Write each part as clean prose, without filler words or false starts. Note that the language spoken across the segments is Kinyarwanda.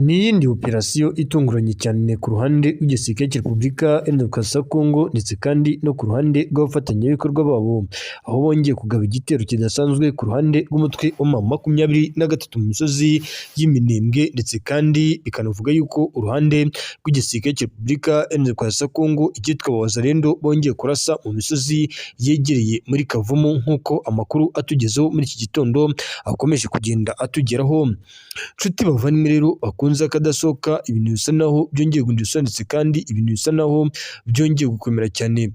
Ni iyindi operasiyo itunguranye cyane ku ruhande rw'igisirikare cya Repubulika Iharanira Demokarasi ya Kongo ndetse kandi no ku ruhande rw'abafatanyabikorwa babo, aho bongeye kugaba igitero kidasanzwe ku ruhande rw'umutwe wa M23 mu misozi y'Iminembwe, ndetse kandi bikanavuga yuko uruhande rw'igisirikare cya Repubulika Iharanira Demokarasi ya Kongo icyitwa Wazalendo bongeye kurasa mu misozi yegereye muri Kavumu, nk'uko amakuru atugezeho muri iki gitondo akomeje kugenda atugeraho. Nshuti bavandimwe rero bakunze akadasohoka, ibintu bisa naho byongeye guhinduka ndetse kandi ibintu bisa naho byongeye gukomera cyane.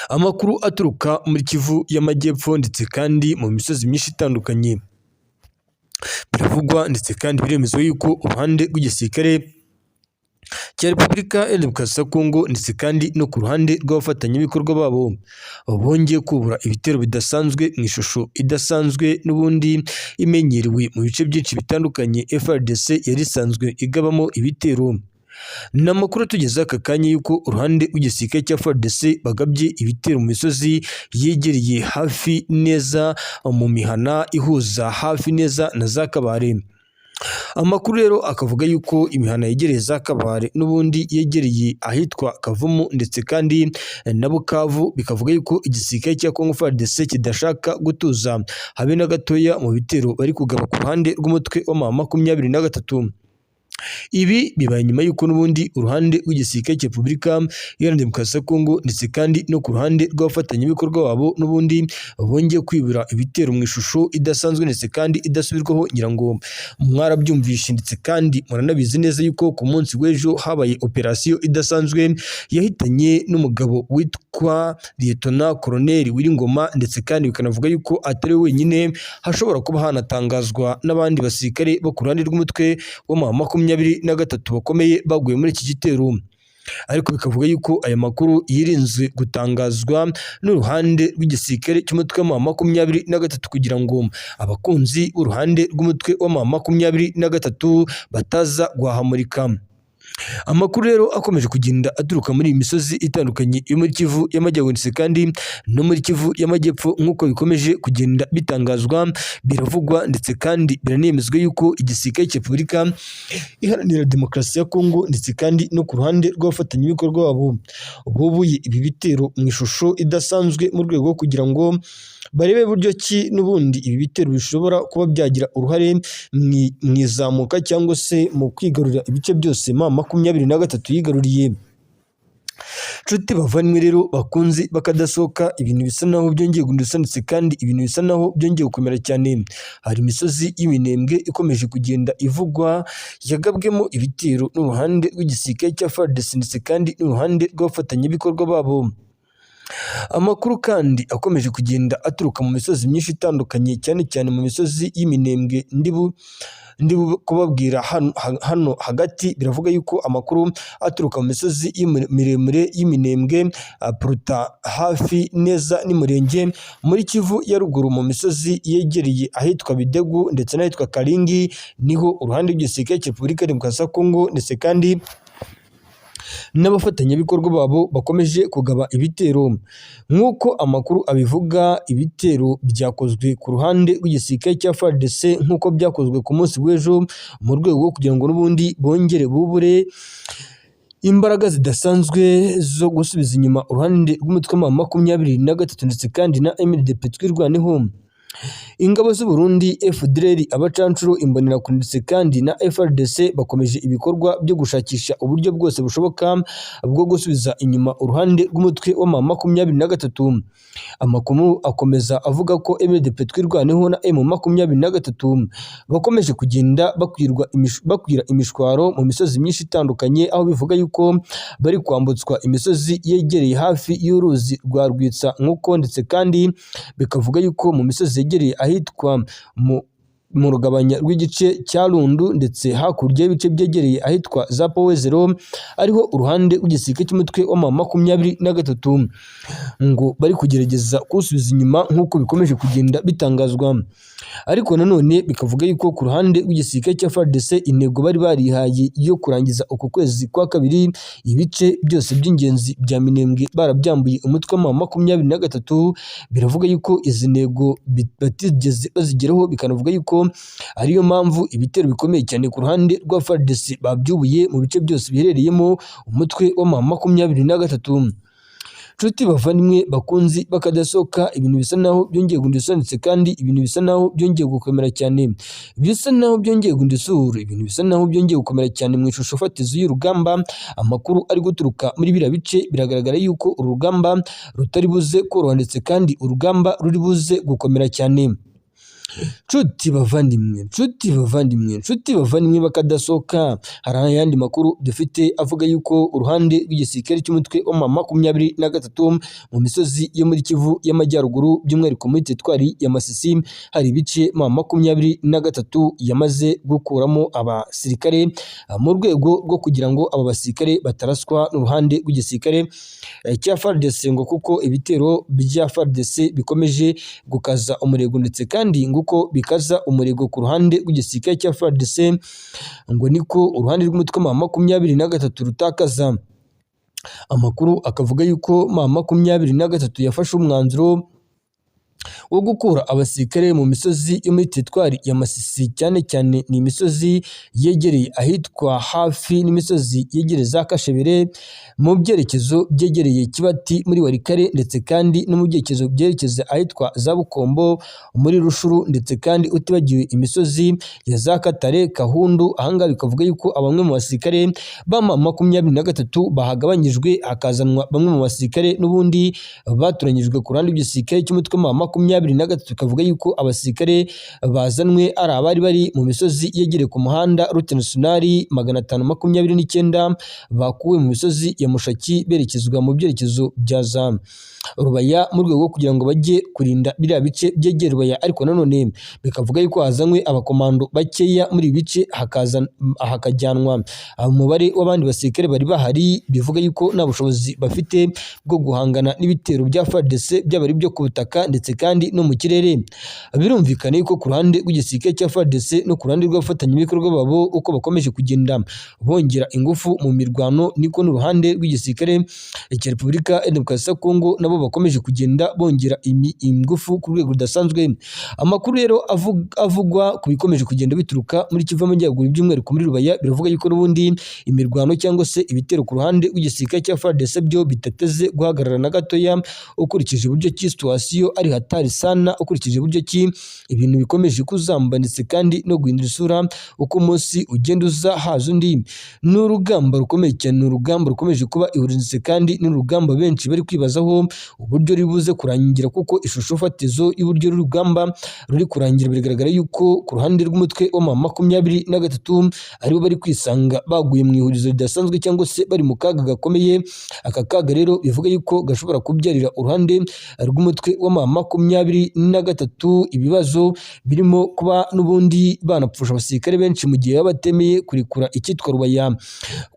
Amakuru aturuka muri Kivu y'Amajyepfo ndetse kandi mu misozi myinshi itandukanye, biravugwa ndetse kandi biremezwa yuko uruhande rw'igisirikare cya Repubulika Iharanira Demokarasi ya Kongo ndetse kandi no ku ruhande rw'abafatanyabikorwa babo bongeye kubura ibitero bidasanzwe mu ishusho idasanzwe n'ubundi imenyerewe mu bice byinshi bitandukanye FARDC yari isanzwe igabamo ibitero. Ni amakuru atugeza aka kanya yuko uruhande rw'igisirikare cya FARDC bagabye ibitero mu misozi yegereye hafi neza mu mihana ihuza hafi neza na za Kabare. Amakuru rero akavuga yuko imihana yegereye za Kabare n'ubundi yegereye ahitwa Kavumu ndetse kandi na Bukavu, bikavuga yuko igisirikare cya Kongo FARDC kidashaka gutuza habe na gatoya mu bitero bari kugaba ku ruhande rw'umutwe wa M23. Ibi bibaye nyuma y'uko n'ubundi uruhande rw'igisirikare cya Repubulika Iharanira Demokarasi ya Kongo ndetse kandi no ku ruhande rw'abafatanyabikorwa babo n'ubundi bongeye kwibura ibitero mu ishusho idasanzwe ndetse kandi idasubirwaho. Ngira ngo mwarabyumvishe ndetse kandi muranabizi neza yuko ku munsi w'ejo habaye operasiyo idasanzwe yahitanye n'umugabo witwa Lieutenant Colonel Wiringoma, ndetse kandi bikanavuga yuko atari we wenyine, hashobora kuba hanatangazwa n'abandi basirikare bo ku ruhande rw'umutwe wa M23 bakomeye baguye muri iki gitero. Ariko bikavuga yuko aya makuru yirinzwe gutangazwa n'uruhande rw'igisirikare cy'umutwe wa M23 kugira ngo abakunzi b'uruhande rw'umutwe wa M23 bataza guhahamurika. Amakuru rero akomeje kugenda aturuka muri iyi misozi itandukanye yo muri Kivu y'Amajyaruguru ndetse kandi no muri Kivu y'Amajyepfo, nk'uko bikomeje kugenda bitangazwa, biravugwa ndetse kandi biranemezwa yuko igisirikare cya Repubulika Iharanira Demokarasi ya Kongo ndetse kandi no ku ruhande rw'abafatanyabikorwa babo bubuye ibi bitero mu ishusho idasanzwe mu rwego rwo kugira ngo barebe buryo ki n'ubundi ibi bitero bishobora kuba byagira uruhare mu izamuka cyangwa se mu kwigarurira ibice byose M23 yigaruriye. Nshuti bavandimwe rero bakunze bakadasohoka, ibintu bisa naho byongeye guhinduka ndetse kandi ibintu bisa naho byongeye gukomera cyane. Hari imisozi y'Iminembwe ikomeje kugenda ivugwa yagabwemo ibitero n'uruhande rw'igisirikare cya FARDC ndetse kandi n'uruhande rw'abafatanyabikorwa babo. Amakuru kandi akomeje kugenda aturuka mu misozi myinshi itandukanye, cyane cyane mu misozi y'Iminembwe ndi kubabwira hano hagati. Biravuga yuko amakuru aturuka mu misozi miremire y'Iminembwe Pruta hafi neza n'Umurenge muri Kivu ya ruguru, mu misozi yegereye ahitwa Bidegu ndetse n'ahitwa Karingi, niho uruhande rw'igisirikare cya Repubulika Demokarasi ya Kongo ndetse kandi n'abafatanyabikorwa babo bakomeje kugaba ibitero. Nk'uko amakuru abivuga, ibitero byakozwe ku ruhande rw'igisirikare cya FARDC nk'uko byakozwe ku munsi w'ejo, mu rwego rwo kugira ngo n'ubundi bongere bubure imbaraga zidasanzwe zo gusubiza inyuma uruhande rw'umutwe wa M23 ndetse kandi na MLDP twirwaneho. Ingabo z'u Burundi FDLR, abacancuro, imbonerakure ndetse kandi na FARDC bakomeje ibikorwa byo gushakisha uburyo bwose bushoboka bwo gusubiza inyuma uruhande rw'umutwe wa M23. Amakuru akomeza avuga ko MLDP twirwaneho na M23 bakomeje kugenda bakwira imishwaro mu misozi myinshi itandukanye, aho bivuga yuko bari kwambutswa imisozi yegereye hafi y'uruzi rwa Rwitsa nk'uko, ndetse kandi bikavuga yuko mu misozi yegereye ahitwa mu rugabanya rw'igice cya Rundu ndetse hakurya y'ibice byegereye ahitwa za Powezero, ariho uruhande rw'igisirikare cy'umutwe wa M23 ngo bari kugerageza kusubiza inyuma nk'uko bikomeje kugenda bitangazwa. Ariko nanone bikavuga yuko ku ruhande rw'igisirikare cya FARDC intego bari barihaye yo kurangiza uku kwezi kwa kabiri ibice byose by'ingenzi bya Minembwe barabyambuye umutwe wa M23, biravuga yuko izi ntego batigeze bazigeraho, bikanavuga yuko ko ariyo mpamvu ibitero bikomeye cyane ku ruhande rwa FARDC babyubuye mu bice byose biherereyemo umutwe wa M23. Nshuti bavandimwe bakunzi bakadasohoka, ibintu bisa naho byongeye gundisonetse kandi ibintu bisa naho byongeye gukomera cyane, bisa naho byongeye gundisura, ibintu bisa naho byongeye gukomera cyane mu ishusho fatizo y'urugamba. Amakuru ari guturuka muri biriya bice biragaragara yuko uru rugamba rutari buze koroha ndetse kandi urugamba ruri buze gukomera cyane. Nshuti bavandimwe bakadasohoka, hari ayandi makuru dufite avuga yuko uruhande rw'igisirikare cy'umutwe wa M23 mu misozi yo muri Kivu y'Amajyaruguru by'umwihariko muri teritwari ya Masisi hari ibice M23 yamaze gukuramo abasirikare mu rwego rwo kugira ngo aba basirikare bataraswa n'uruhande rw'igisirikare cya FARDC, ngo kuko ibitero bya FARDC bikomeje gukaza umurego ndetse kandi nguko bikaza umurego ku ruhande rw'igisirikare cya FARDC, ngo niko uruhande rw'umutwe wa M23 rutakaza. Amakuru akavuga yuko M23 yafashe umwanzuro wo gukura abasirikare mu misozi yo muri teritwari ya Masisi, cyane cyane ni imisozi yegereye ahitwa hafi n'imisozi yegereye za Kashebere, mu byerekezo byegereye Kibati muri Warikare ndetse kandi no mu byerekezo byerekeza ahitwa za Bukombo muri Rushuru, ndetse kandi utibagiwe imisozi ya za Katare, Kahundu. Ahangaha bikavuga yuko bamwe mu basirikare ba M23 bahagabanyijwe, hakazanwa bamwe mu basirikare n'ubundi baturanyijwe ku ruhande rw'igisirikare cy'umutwe wa M23, bikavuga yuko abasirikare bazanwe ari abari bari mu misozi yegereye ku muhanda route nationale 529 bakuwe mu misozi ya Mushaki berekezwa mu byerekezo bya za Rubaya mu rwego kugira ngo bajye kurinda biriya bice byegera Rubaya. Ariko nanone bikavuga yuko hazanywe abakomando bakeya muri bice, hakajyanwa umubare w'abandi basirikare bari bahari, bivuga yuko nta bushobozi bafite bwo guhangana n'ibitero bya FARDC byaba ari byo ku butaka ndetse kandi no mu kirere. Birumvikana yuko ku ruhande rw'igisirikare cya FARDC no ku ruhande rw'abafatanyabikorwa babo uko bakomeje kugenda bongera ingufu mu mirwano, niko n'uruhande rw'igisirikare cya Repubulika ya Demokarasi ya Kongo nabo bakomeje kugenda bongera ingufu ku rwego rudasanzwe. Amakuru rero avugwa ku bikomeje kugenda bituruka muri Kivu y'Amajyaruguru by'umwihariko muri Rubaya, biravuga yuko n'ubundi imirwano cyangwa se ibitero ku ruhande rw'igisirikare cya FARDC byo bitateze guhagarara na gatoya, ukurikije uburyo ki situation ari hatari sana, ukurikije uburyo ki ibintu bikomeje kuzamba ndetse kandi no guhindura isura uko umunsi ugenda uza haza undi. Ni urugamba rukomeye cyane, ni urugamba rukomeje kuba ihurinze kandi ni urugamba benshi bari kwibazaho uburyo ribuze kurangira, kuko ishusho fatizo y'uburyo rugamba ruri kurangira biragaragara yuko ku ruhande rw'umutwe wa M23 aribo bari kwisanga baguye mu ihurizo ridasanzwe cyangwa se bari mu kaga gakomeye. Aka kaga rero bivuga yuko gashobora kubyarira uruhande rw'umutwe wa M23 ibibazo birimo kuba n'ubundi banapfusha abasirikare benshi mu gihe baba batemeye kurekura icyitwa Rubaya,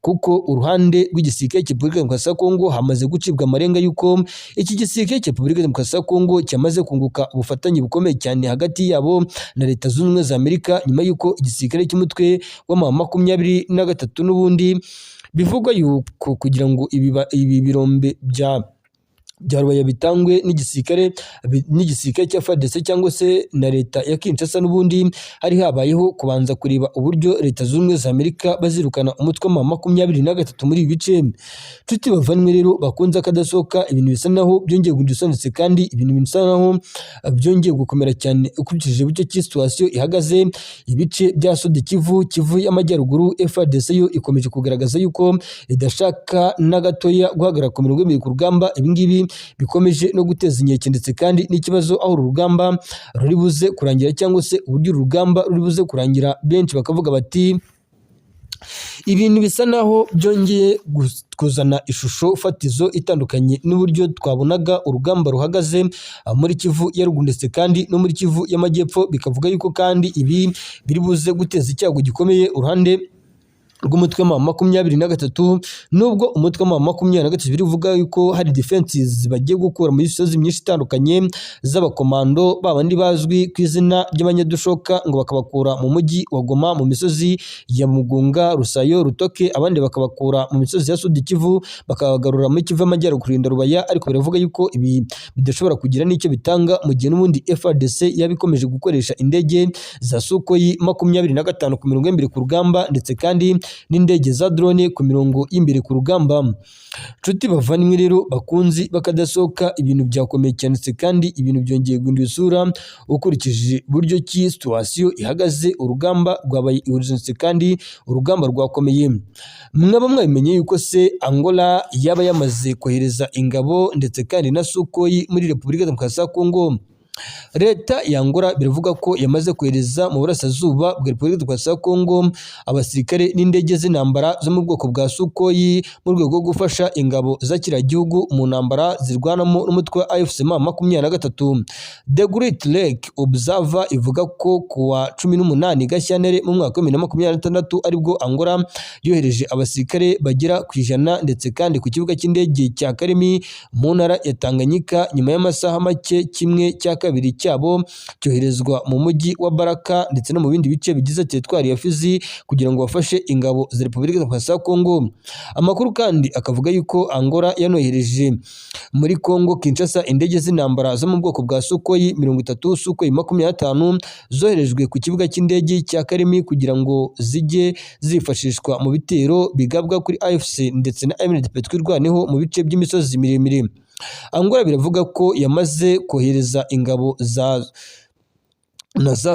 kuko uruhande rw'igisirikare cya Repubulika ya Demokarasi ya Kongo hamaze gucibwa amarenga yuko iki gisirikare cya Repubulika ya Demokarasi ya Kongo cyamaze kunguka ubufatanye bukomeye cyane hagati yabo na Leta Zunze Ubumwe za Amerika, nyuma y'uko igisirikare cy'umutwe wa M23 n'ubundi bivugwa yuko kugira ngo ibi birombe bya Rubaya bitangwe n'igisirikare cya FARDC cyangwa se na leta ya Kinshasa, n'ubundi hari habayeho kubanza kureba uburyo Leta Zunze Ubumwe za Amerika bazirukana umutwe wa M23 muri ibi bice. Nshuti bavandimwe rero bakunze akadasohoka, ibintu bisa naho byongeye gudusonetse kandi ibintu bisa naho byongeye gukomera cyane ukurikije uburyo ki situation ihagaze. Ibice bya Sud Kivu y'Amajyaruguru, FARDC yo ikomeje kugaragaza yuko idashaka na gatoya guhagarara ku mirongo y'imibiri ku rugamba. Ibingibi bikomeje no guteza inkeke ndetse kandi n'ikibazo aho urugamba ruri buze kurangira cyangwa se uburyo urugamba ruri buze kurangira. Benshi bakavuga bati ibintu bisa naho byongeye kuzana ishusho fatizo itandukanye n'uburyo twabonaga urugamba ruhagaze muri Kivu ya ruguru ndetse kandi no muri Kivu y'Amajyepfo. Bikavuga yuko kandi ibi biri buze guteza icyago gikomeye uruhande rw'umutwe wa M23 nubwo umutwe wa M23 biri uvuga yuko hari defenses bagiye gukura muri misozi myinshi itandukanye z'abakomando babandi bazwi ku izina ry'abanyadushoka ngo bakabakura mu mujyi wa Goma mu misozi ya Mugunga, Rusayo, Rutoke, abandi bakabakura mu misozi ya Sud Kivu bakabagarura muri Kivu y'Amajyaruguru kurinda Rubaya, ariko biravuga yuko ibi bidashobora kugira n'icyo bitanga mu gihe n'ubundi FARDC yabikomeje gukoresha indege za Sukhoi 25 ku mirongo y'imbere ku rugamba ndetse kandi n'indege za drone ku mirongo y'imbere ku rugamba. Nshuti bavandimwe rero bakunzi bakadasohoka, ibintu byakomeye cyane kandi ibintu byongeye guhindura isura ukurikije buryo ki situation ihagaze. Urugamba rwabaye urgence kandi urugamba rwakomeye. Mwaba mwabimenye yuko se Angola yaba yamaze kohereza ingabo ndetse kandi na Sukhoi muri Repubulika Demokarasi ya Kongo. Leta ya Angola biravuga ko yamaze kohereza mu burasirazuba bwa Repubulika Demokarasi ya Kongo abasirikare n'indege z'intambara zo mu bwoko bwa Sukhoi mu rwego rwo gufasha ingabo za kiriya gihugu mu ntambara zirwanamo n'umutwe wa AFC M23. The Great Lake Observer ivuga ko kuwa 18 Gashyantare mu mwaka wa 2026 aribwo Angola yohereje abasirikare bagera ku 100 ndetse kandi ku kibuga cy'indege cya Karemi mu ntara ya Tanganyika nyuma y'amasaha make kimwe cya kabiri cyabo cyoherezwa mu mujyi wa Baraka ndetse no mu bindi bice bigize teritwari ya Fizi kugira ngo bafashe ingabo za Repubulika Demokarasi ya Kongo. Amakuru kandi akavuga yuko Angola yanohereje muri Kongo Kinshasa indege z'intambara zo mu bwoko bwa Sukhoi 30 Sukhoi 25 zoherejwe ku kibuga cy'indege cya Karemi kugira ngo zijye zifashishwa mu bitero bigabwa kuri AFC ndetse na MNDP twirwaneho mu bice by'imisozi miremire. Angola biravuga ko yamaze kohereza ingabo za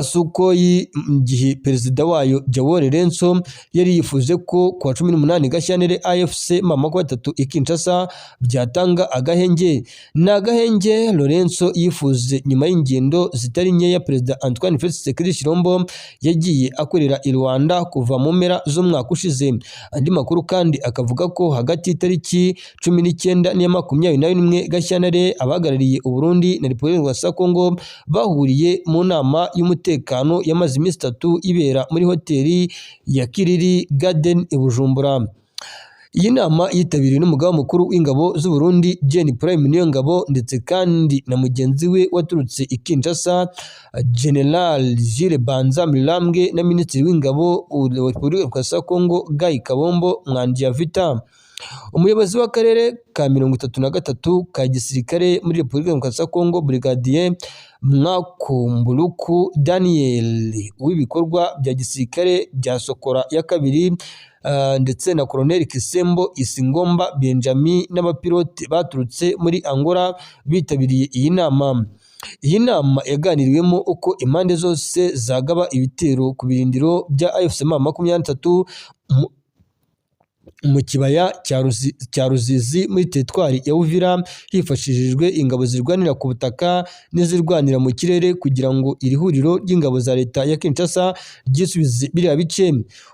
Sukhoi mu gihe perezida wayo Joao Lourenço yari yifuje ko kuwa 18 Gashyantare AFC M23 ikinshasa byatanga agahenge. Ni agahenge Lourenço yifuze nyuma y'ingendo zitari nkeya perezida Antoine Félix Tshisekedi Tshilombo yagiye akorera i Rwanda kuva mu mpera z'umwaka ushize. Andi makuru kandi akavuga ko hagati y'itariki 19 n'iya 21 Gashyantare abahagarariye u Burundi na Repubulika ya Kongo bahuriye mu nama y'umutekano yamaze iminsi 3 ibera muri hoteli ya Kiriri Garden i Bujumbura. Iyi nama yitabiriwe n'umugaba mukuru w'ingabo z'u Burundi Gen Prime Niyongabo ndetse kandi na mugenzi we waturutse i Kinshasa General Jules Banza Milambwe na Minisitiri w'ingabo wa Repubulika ya Kongo Guy Kabombo Mwandiya Vita. Umuyobozi w'akarere ka 33 ka gisirikare muri Repubulika ya Kongo Brigadier Mwakumbuluku Daniel w'ibikorwa bya gisirikare bya Sokora ya kabiri ndetse na Colonel Kisembo Isingomba Benjamin n'abapilote baturutse muri Angola bitabiriye iyi nama. Iyi nama yaganiriwemo uko impande zose zagaba ibitero ku birindiro bya AFC M23 mu kibaya cya Ruzizi muri teritwari ya Uvira hifashishijwe ingabo zirwanira ku butaka n'izirwanira mu kirere kugira ngo iri huriro ry'ingabo za leta ya Kinshasa ryisubize biriya bice.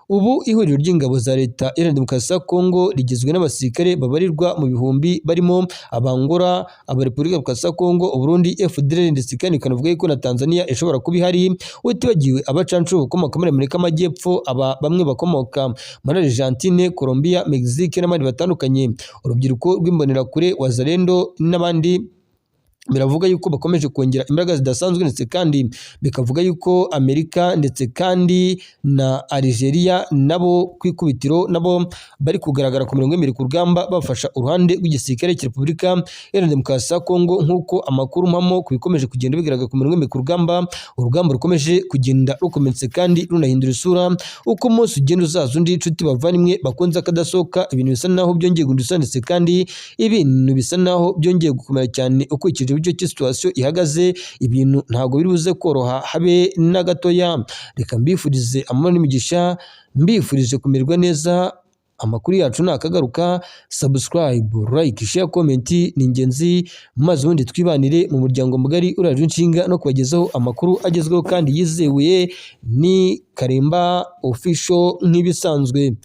Ubu ihuriro ry'ingabo za leta ya Demokarasi ya Kongo rigizwe n'abasirikare babarirwa mu bihumbi barimo Abangora, Abarepubulika ya Kongo, Uburundi, FDLR ndetse kandi kanavuga yuko na Tanzania ishobora kuba ihari, utibagiwe abacancu bakomoka muri Amerika y'Amajyepfo, bamwe bakomoka muri Argentine, Colombia, Mexique n'abandi batandukanye. Urubyiruko rw'imbonerakure Wazalendo n'abandi biravuga yuko bakomeje kongera imbaraga zidasanzwe ndetse kandi bikavuga yuko Amerika ndetse kandi na Algeria nabo kwikubitiro nabo bari kugaragara ku mirongo y'imbere ku rugamba bafasha uruhande rw'igisirikare cya Repubulika ya Demokarasi ya Kongo, nk'uko amakuru mpamo kubikomeje kugenda bigaragara ku mirongo y'imbere ku rugamba. Urugamba rukomeje kugenda rukometse kandi runahindura isura uko umunsi ugenda uzaza undi. Inshuti bavandimwe bakunze akadasohoka, ibintu bisa naho byongeye guhinduka ndetse kandi ibintu bisa naho byongeye gukomera cyane ukurikije uburyo ki situation ihagaze. Ibintu ntago biri buze koroha habe na gatoya. Reka mbifurize amahoro n'imigisha, mbifurije kumererwa neza. Amakuru yacu nakagaruka, subscribe, like, share, comment ni ingenzi, maze ubundi twibanire mu muryango mugari uraje inshinga no kubagezaho amakuru agezweho kandi yizewe. Ni Karemba Official nk'ibisanzwe.